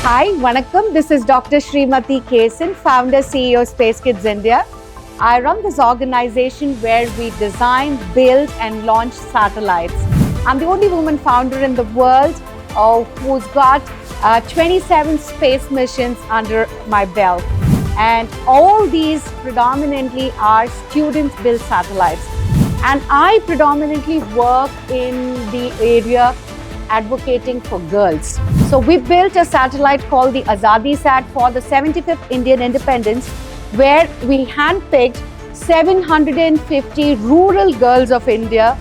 Hi, Vanakkam. This is Dr. Srimathy Kesan, founder CEO Space Kids India. I run this organization where we design, build, and launch satellites. I'm the only woman founder in the world who's got 27 space missions under my belt. And all these predominantly are student-built satellites. And I predominantly work in the area advocating for girls. So we built a satellite called the Azadi Sat for the 75th Indian independence, where we handpicked 750 rural girls of India,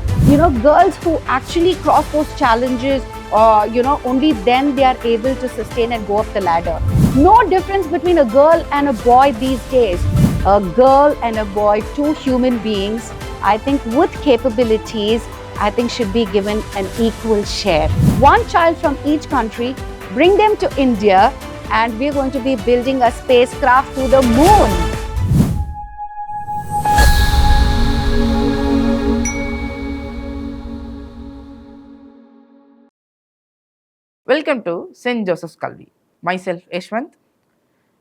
girls who actually cross those challenges, only then they are able to sustain and go up the ladder. No difference between a girl and a boy these days. A girl and a boy, two human beings, I think with capabilities, I think should be given an equal share. One child from each country, bring them to India, and we're going to be building a spacecraft to the moon. Welcome to St. Joseph's Kalvi. Myself, Yashwant.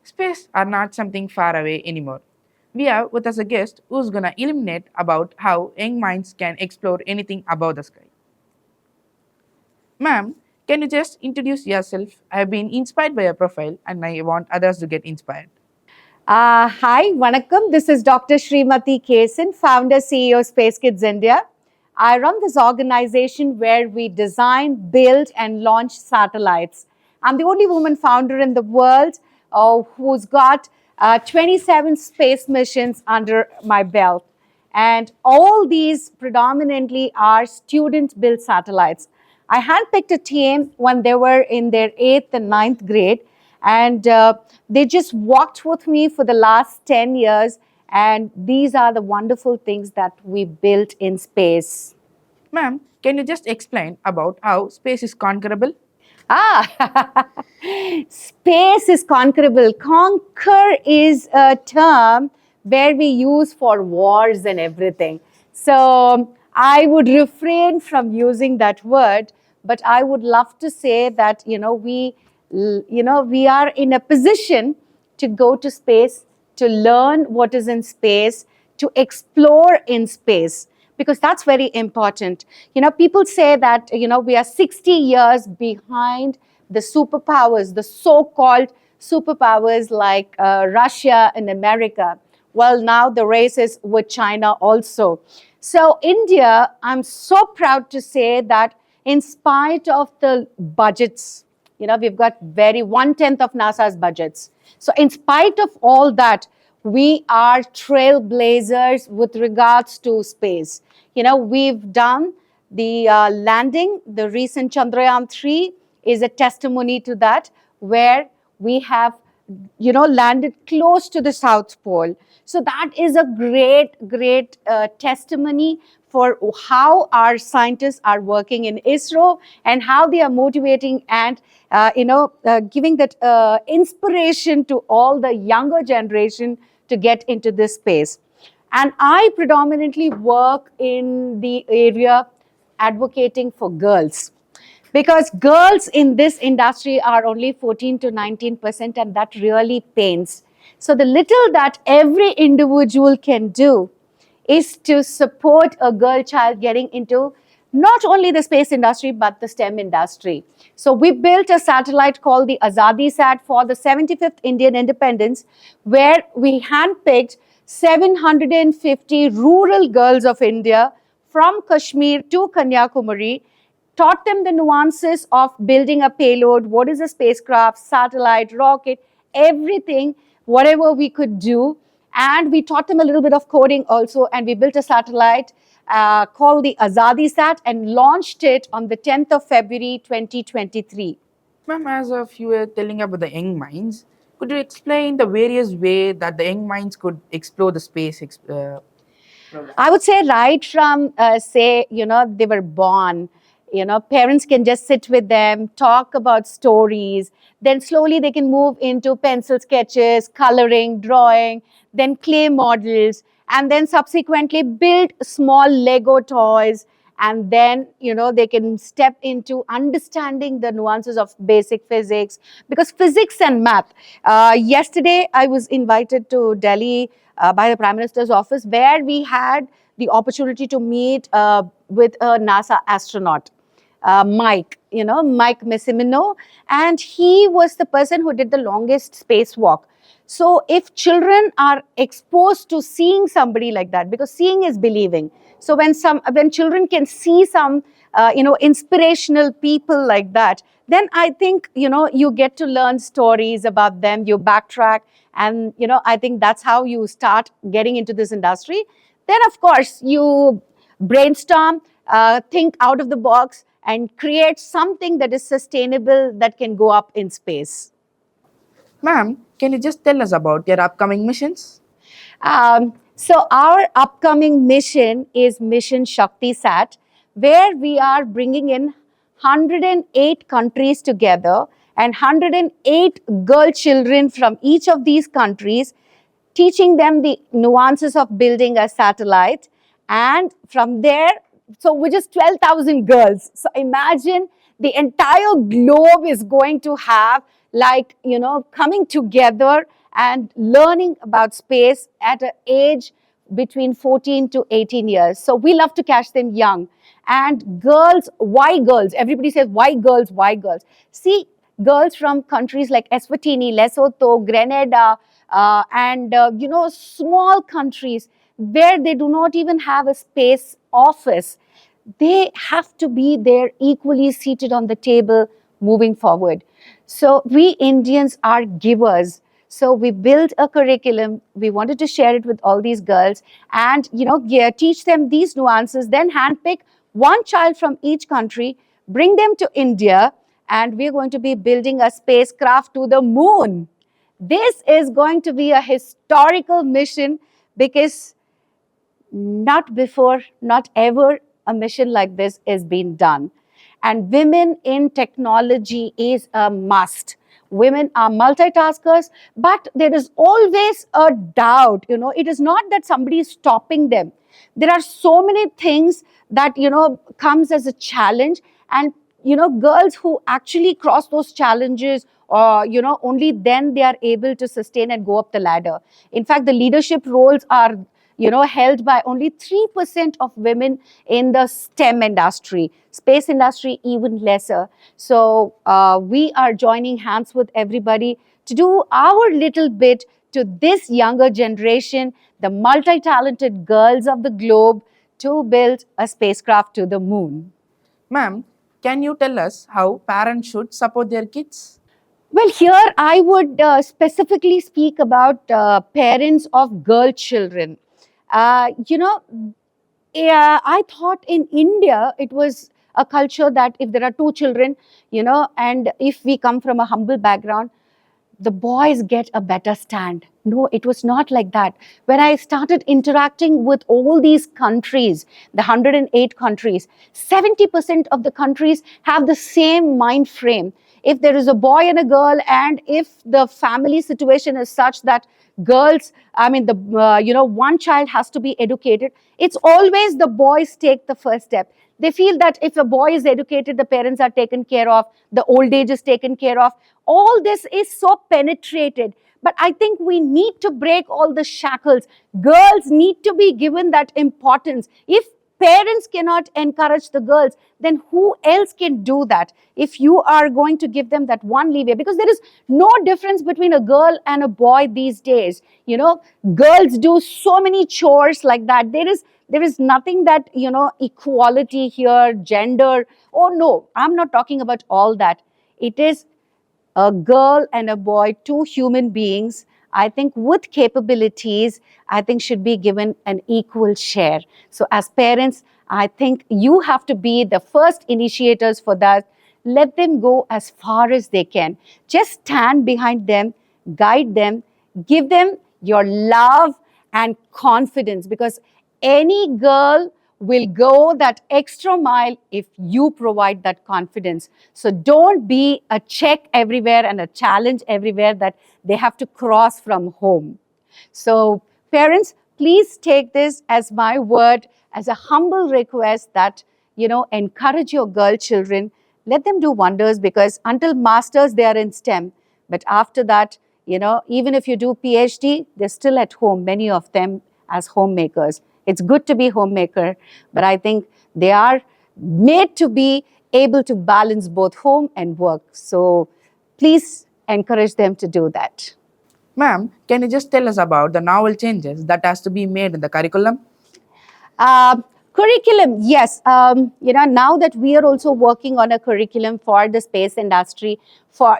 Space are not something far away anymore. We have with us a guest who's gonna illuminate about how young minds can explore anything above the sky. Ma'am, can you just introduce yourself? I have been inspired by your profile and I want others to get inspired. Hi, Vanakkam. This is Dr. Srimathy Kesan, founder CEO Space Kids India. I run this organization where we design, build, and launch satellites. I'm the only woman founder in the world who's got 27 space missions under my belt. And all these predominantly are student-built satellites. I handpicked a team when they were in their 8th and 9th grade, and they just walked with me for the last 10 years. And these are the wonderful things that we built in space. Ma'am, can you just explain about how space is conquerable? Space is conquerable. Conquer is a term where we use for wars and everything. So I would refrain from using that word, but I would love to say that, we are in a position to go to space, to learn what is in space, to explore in space, because that's very important. People say that, we are 60 years behind the superpowers, the so-called superpowers like Russia and America. Well, now the race is with China also. So India, I'm so proud to say that in spite of the budgets, we've got 1/10 of NASA's budgets. So in spite of all that, we are trailblazers with regards to space. We've done the landing. The recent Chandrayaan-3 is a testimony to that, where we have, landed close to the South Pole. So that is a great testimony for how our scientists are working in ISRO and how they are motivating and, giving that inspiration to all the younger generation to get into this space. And I predominantly work in the area advocating for girls, because girls in this industry are only 14 to 19%, and that really pains. So the little that every individual can do is to support a girl child getting into not only the space industry, but the STEM industry. So we built a satellite called the Azadi Sat for the 75th Indian independence, where we handpicked 750 rural girls of India from Kashmir to Kanyakumari, taught them the nuances of building a payload, what is a spacecraft, satellite, rocket, everything, whatever we could do. And we taught them a little bit of coding also, and we built a satellite called the Azadi Sat and launched it on the 10th of February 2023. Ma'am, as of you were telling about the young minds, could you explain the various ways that the young minds could explore the space program? I would say right from, they were born, parents can just sit with them, talk about stories. Then slowly they can move into pencil sketches, coloring, drawing, then clay models, and then subsequently build small Lego toys and then they can step into understanding the nuances of basic physics, because physics and math. Yesterday I was invited to Delhi by the Prime Minister's office, where we had the opportunity to meet with a NASA astronaut, Mike Messimino, and he was the person who did the longest spacewalk. So if children are exposed to seeing somebody like that, because seeing is believing. So when children can see some inspirational people like that, then I think you get to learn stories about them, you backtrack, and I think that's how you start getting into this industry. Then of course you brainstorm, think out of the box, and create something that is sustainable, that can go up in space. Ma'am, can you just tell us about your upcoming missions? So our upcoming mission is Mission Shakti Sat, where we are bringing in 108 countries together, and 108 girl children from each of these countries, teaching them the nuances of building a satellite. And from there, so which is 12,000 girls. So imagine the entire globe is going to have, like, coming together and learning about space at an age between 14 to 18 years. So we love to catch them young. And girls, why girls? Everybody says, why girls? Why girls? See, girls from countries like Eswatini, Lesotho, Grenada, and small countries where they do not even have a space office, they have to be there equally seated on the table moving forward. So we Indians are givers. So we built a curriculum. We wanted to share it with all these girls, and teach them these nuances. Then handpick one child from each country, bring them to India, and we're going to be building a spacecraft to the moon. This is going to be a historical mission, because not before, not ever, a mission like this is being done. And women in technology is a must. Women are multitaskers, but there is always a doubt. It is not that somebody is stopping them. There are so many things that comes as a challenge, and girls who actually cross those challenges, or only then they are able to sustain and go up the ladder. In fact, the leadership roles are held by only 3% of women in the STEM industry. Space industry, even lesser. So we are joining hands with everybody to do our little bit to this younger generation, the multi-talented girls of the globe, to build a spacecraft to the moon. Ma'am, can you tell us how parents should support their kids? Well, here I would specifically speak about parents of girl children. I thought in India it was a culture that if there are two children, and if we come from a humble background, the boys get a better stand. No, it was not like that. When I started interacting with all these countries, the 108 countries, 70% of the countries have the same mind frame. If there is a boy and a girl, and if the family situation is such that girls, I mean, one child has to be educated, it's always the boys take the first step. They feel that if a boy is educated, the parents are taken care of, the old age is taken care of. All this is so penetrated. But I think we need to break all the shackles. Girls need to be given that importance. If parents cannot encourage the girls, then who else can do that? If you are going to give them that one leeway, because there is no difference between a girl and a boy these days. Girls do so many chores like that. There is nothing that equality here, gender. Oh no, I'm not talking about all that. It is a girl and a boy, two human beings, I think with capabilities, I think should be given an equal share. So as parents, I think you have to be the first initiators for that. Let them go as far as they can. Just stand behind them, guide them, give them your love and confidence, because any girl will go that extra mile if you provide that confidence. So don't be a check everywhere and a challenge everywhere that they have to cross from home. So parents, please take this as my word, as a humble request that encourage your girl children. Let them do wonders, because until masters, they are in STEM. But after that, even if you do PhD, they're still at home, many of them as homemakers. It's good to be homemaker, but I think they are made to be able to balance both home and work. So please encourage them to do that. Ma'am, can you just tell us about the novel changes that has to be made in the curriculum? Um, Curriculum, yes. Now that we are also working on a curriculum for the space industry, for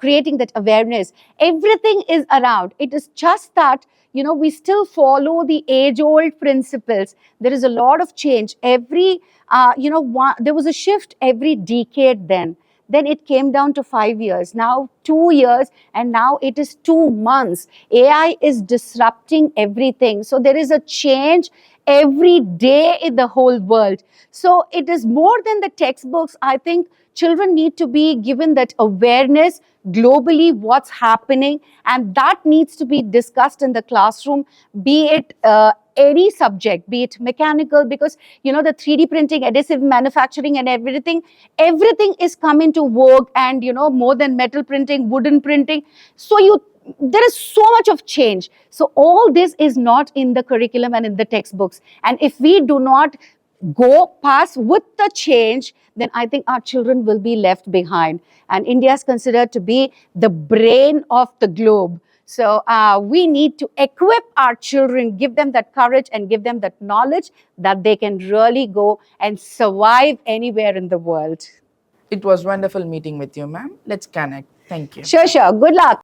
creating that awareness, everything is around. It is just that we still follow the age-old principles. There is a lot of change every. There was a shift every decade then. Then it came down to 5 years, now 2 years, and now it is 2 months. AI is disrupting everything. So there is a change every day in the whole world. So it is more than the textbooks. I think children need to be given that awareness globally, what's happening, and that needs to be discussed in the classroom, be it any subject, be it mechanical, because the 3D printing, adhesive manufacturing, and everything is coming to vogue, and more than metal printing, wooden printing. So there is so much of change. So all this is not in the curriculum and in the textbooks. And if we do not go past with the change, then I think our children will be left behind. And India is considered to be the brain of the globe. So we need to equip our children, give them that courage and give them that knowledge that they can really go and survive anywhere in the world. It was wonderful meeting with you, ma'am. Let's connect. Thank you. Sure, sure. Good luck.